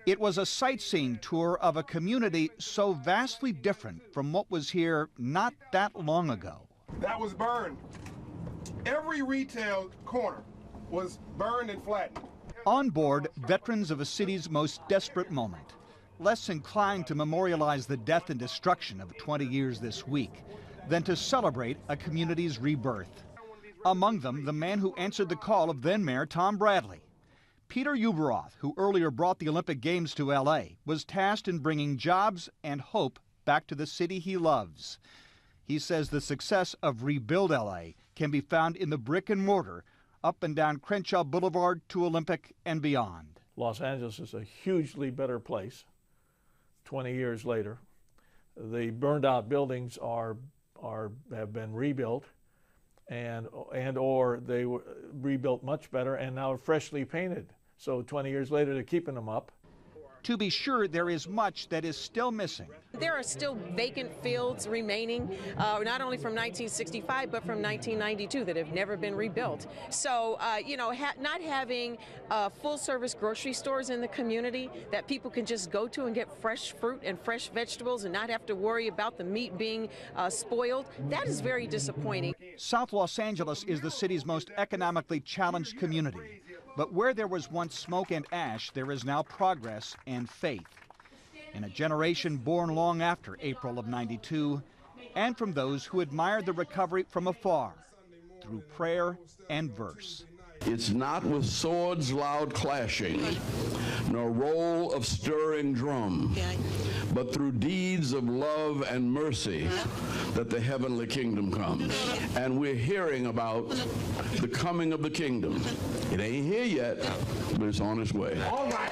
It was a sightseeing tour of a community so vastly different from what was here not that long ago. That was burned. Every retail corner was burned and flattened. On board, veterans of a city's most desperate moment, less inclined to memorialize the death and destruction of 20 years this week than to celebrate a community's rebirth. Among them, the man who answered the call of then-Mayor Tom Bradley. Peter Uberoth, who earlier brought the Olympic Games to L.A., was tasked in bringing jobs and hope back to the city he loves. He says the success of Rebuild L.A. can be found in the brick and mortar up and down Crenshaw Boulevard to Olympic and beyond. Los Angeles is a hugely better place 20 years later. The burned out buildings have been rebuilt and or they were rebuilt much better and now freshly painted. So 20 years later, they're keeping them up. To be sure, there is much that is still missing. There are still vacant fields remaining, not only from 1965, but from 1992 that have never been rebuilt. So, not having full-service grocery stores in the community that people can just go to and get fresh fruit and fresh vegetables and not have to worry about the meat being spoiled, that is very disappointing. South Los Angeles is the city's most economically challenged community. But where there was once smoke and ash, there is now progress and faith. In a generation born long after April of '92, and from those who admired the recovery from afar, through prayer and verse. It's not with swords loud clashing, nor roll of stirring drum, but through deeds of love and mercy that the heavenly kingdom comes. And we're hearing about the coming of the kingdom. It ain't here yet, but it's on its way. All right.